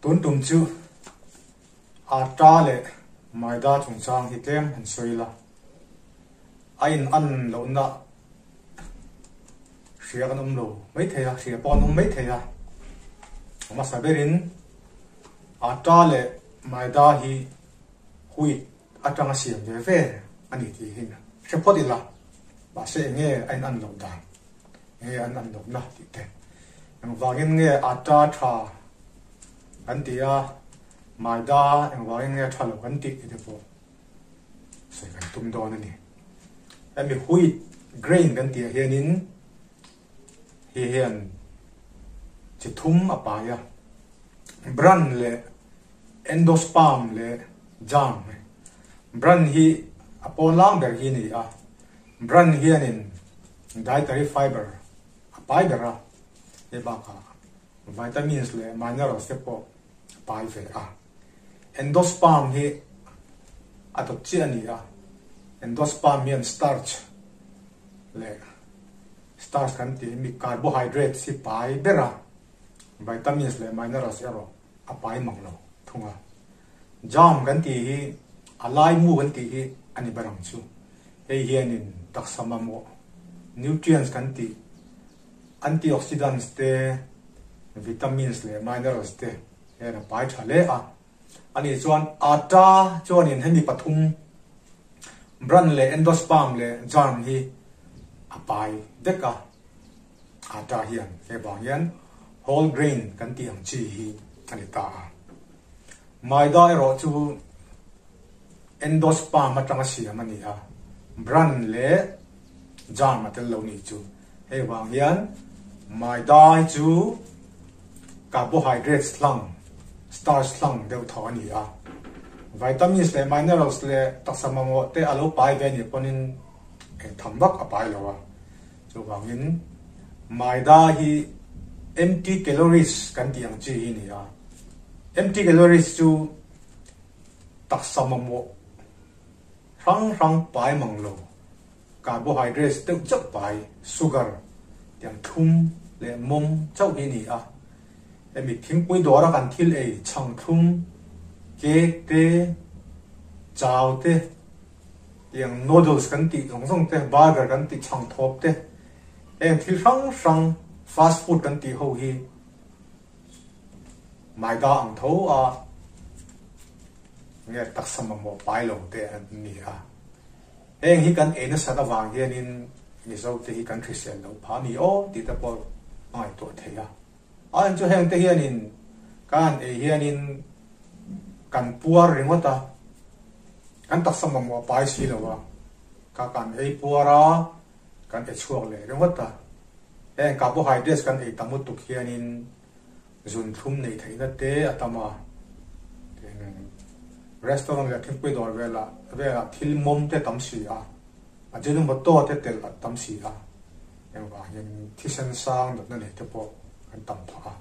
tun tum chu ata le maida chung chang hi tlem han soila ain an lo na ria kan lo mai theya ria pon mai theya ma saberin ata le maida hi hui atanga siam ve ve ani ti hin se podila ba se nge ain an lo da nge an lo na ti te ang wangin nge ata tha an tia maida ang wangin nge tha lo kan ti te po se kan tum do na ni ami hui grain kan tia hianin hian chi thum apa ya bran le endosperm le jam bran hi apon lang ber hi ni a bran hianin dietary fiber apai bera e ba ka vitamins le minerals se po pai ve a endosperm hi atot chi ani a endosperm hian starch le starch kan ti mi carbohydrate si pai bera vitamins le minerals ero apai manglo thunga jam kan ti hi alai mu kan ti hi ani barang chu ei hianin taksama mo nutrients kan ti antioxidants te vitamins le minerals te era pai thale a ani chuan ata chuan in hemi pathum bran le endosperm le jam hi apai deka ata hian e bang hian whole grain kan ti ang chi hi ani ta maida ero chu endosperm matanga siam ani a bran le jam atel lo ni chu e bang hian maida chu carbohydrates lang starch lang deu tho ani a vitamins le minerals le taksama mo te alo pai ve ni ponin thambak apai lo a chu bangin maida hi empty calories kan ti ang chi hi ni a empty calories chu taksama mo rang pai mang lo carbohydrates te chap pai sugar tiang thum le mom chau hi ni a emi thing pui do ra kan thil ei chang thum ke te chao te tiang noodles kan ti song te burger kan ti chang thop te em thil rang fast food kan ti ho hi maida ang tho a nghe taksama mo pai lo te an ni a eng hi kan ena sada wang hianin ni zo te hi kan christian lo pha ni o ti ta por ai to theya an chu heng te hianin kan e hianin kan puar ringota kan taksama mo pai si lo wa ka kan ei puara kan e chuak le ringota eng carbohydrates kan e tamut tu hianin zun thum nei theina te atama restaurant le thing pui dor vela thil mom te tam si a ajenu moto te tel tam si a em wa yen thisan sang dat na le te po kan tam pha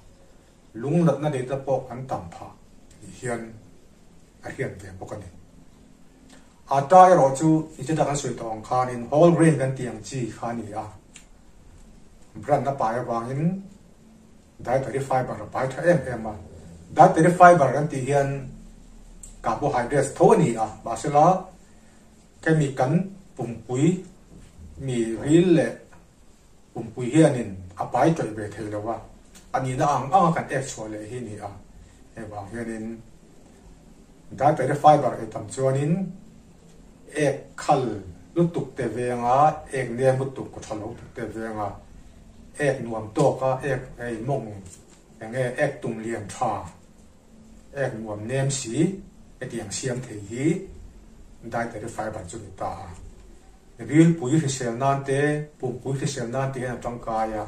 lung dat na le te po kan tam pha hian a hian ve po kan ni ata ero chu ite da kan sui tong khan in whole grain kan tiang chi khani a bran na pa ya wangin dietary fiber pa tha em a dietary fiber kan ti hian carbohydrates thoni a basela chemical pumpui mi ril le pumpui hianin apai choi be theilawa ani na ang kan actual le hi ni a e ba hianin dietary fiber e tam chuanin ek khal lutuk te venga ek ne mutuk ko thalo te venga ek nuam to ka ek ei mong enge ek tum lian tha ek nuam nem si etiang siam thei hi dietary fiber chu ta real pui risel nan te pui risel nan te na tangkaya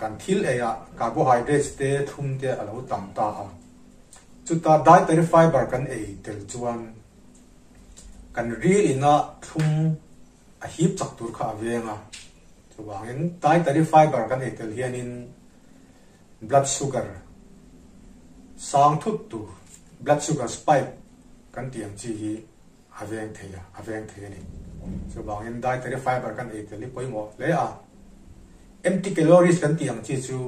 kan thil e ya carbohydrates te thum te alo tam ta chu ta dietary fiber kan e tel chuan kan real ina thum a hip chak tur kha venga chu wangin dietary fiber kan e tel hianin blood sugar sang thut tu blood sugar spike kan tiang chi hi aveng theya ni so bangin dietary fiber kan e teli poi mo le a empty calories kan tiang chi chu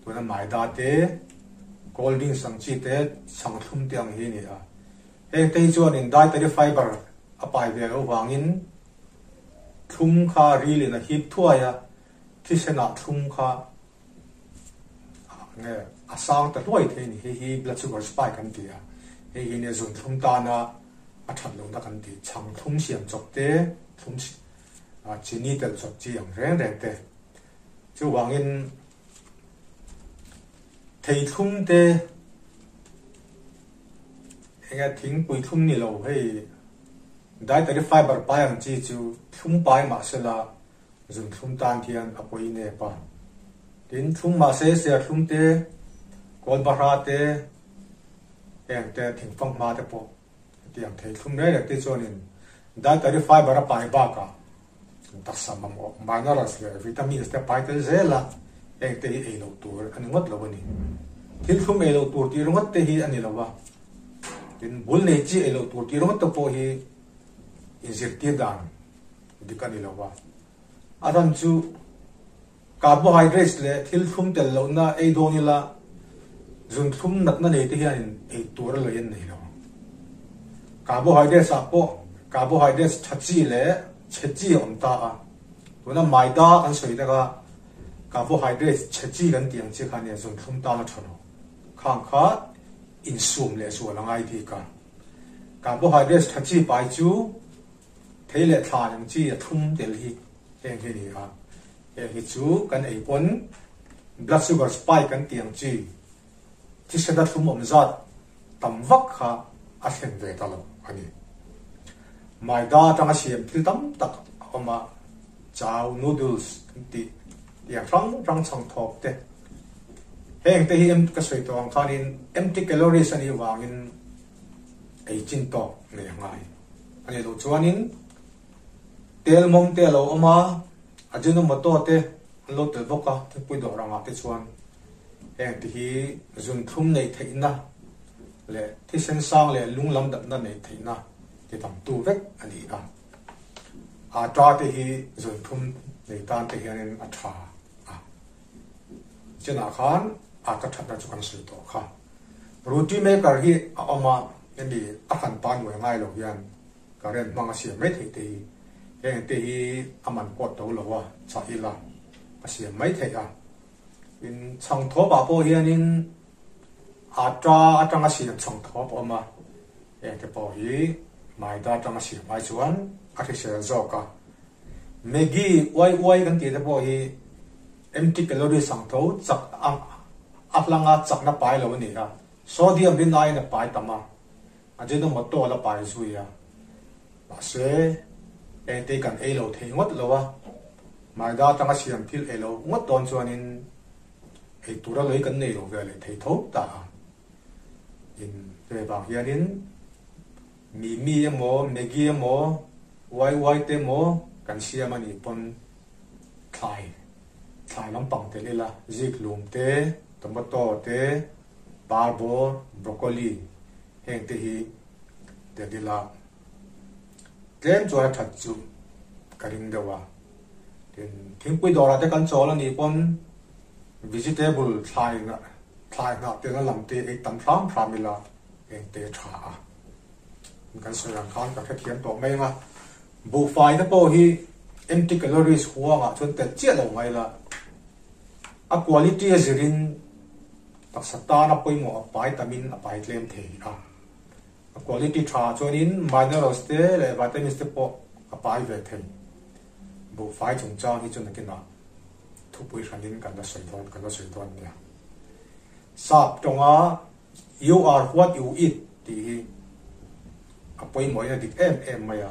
tuna maida te cold sang chi te sang thum tiang hi ni a heng te chuan in dietary fiber apai ve lo wangin thum kha rilin a hip thuaya thisena thum kha nge asang ta loi the ni hi blood sugar spike kan ti a hi ne zun thum ta na a that lo na kan ti chang thum siam chok te thum chini tel chok chi ang reng reng te chu wangin thei thum te enga thing pui thum ni lo hei dietary fiber pa yang chi chu thum pai ma sela zun thum tan thian apoi ne pa tin thum ma se thum te kol bara te eng te thing fang ma te po tiang thei thum ne te chonin dietary fiber pa ba ka tak samam o minerals le vitamins te pai te zela eng te ei lo tur ani ngot lo ni thil thum ei lo tur ti rongot te hi ani lo wa tin bul ne chi ei lo tur ti rongot to po hi injecti dan dikani lo wa aran chu carbohydrates le thil thum tel lo na ei do ni la zun thum nat na nei te hian ei tur lo yen nei lo carbohydrates a po carbohydrates thachi le chechi om ta a tuna maida kan soi da ga carbohydrates chechi kan tiang chi khan ya zun thum ta la thano khang kha insum le so la ngai thi ka carbohydrates thachi pai chu theile thla yang chi thum tel hi heng hi ni a hi chu kan ei pon blood sugar spike kan tiang chi chi seda thum om zat tam vak kha a hlen ve ta lo ani maida tanga siam thil tam tak oma chow noodles ti ya rang chang thok te heng te hi em ka soi tong khanin empty calories ani wangin ei chin to ne ngai ani lo chuanin tel mong te lo oma ajinomoto te lo tel boka te pui do ranga te chuan heng ti hi zun thum nei theina le thi sen sang le lunglam dap na nei theina ti tam tu vek ani a tra te hi zun thum nei tan te hianin a tha chena khan a ka thatna chu kan sui to kha roti maker hi a oma emi a khan pan we ngai lo hian karen manga sia mai thei te heng te hi aman ko to lo wa cha ila a sia mai thei a in chang tho ba po hianin a tra atanga sia chang tho po ma e te po hi mai da tanga sia mai chuan a thi se zo ka Maggi wai kan ti te po hi empty calories sang tho chak ang atlanga chak na pai lo ni ra sodium din ai na pai tama ajeno moto la pai su ya ba se e te kan e lo thei ngot lo wa mai da tanga siam thil e lo ngot don chuanin e tura loi kan nei lo ve le thei tho ta in ve ba hianin mi mo Maggi mo wai te mo kan siam ani pon thai lampang te lila zik lum te tomato te barbo broccoli heng te hi te dila tlem chua that chu karing dewa tin thingpui dora te kan chola ni pon vegetable thai na te la lam te ek tam thram mila heng te tha kan soyang khan ka thiam to mai nga bu fai na po hi empty calories huwa nga chun te che lo mai la a quality azirin tak satana poimo apai tamin apai tlem thei a quality tha chonin minerals te le vitamins te po apai ve thei bu fai chung chang hi chun kina thupui khanin kan da soi thon nia sap tonga you are what you eat ti apoi moi na dik em maya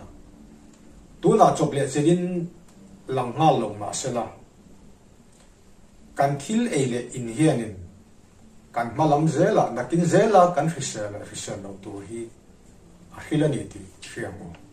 tu na chocolate sedin lang nga long ma sela kan thil eile in hianin kan malam zela nakin zela kan fisel lo tu hi a hilani ti thiamo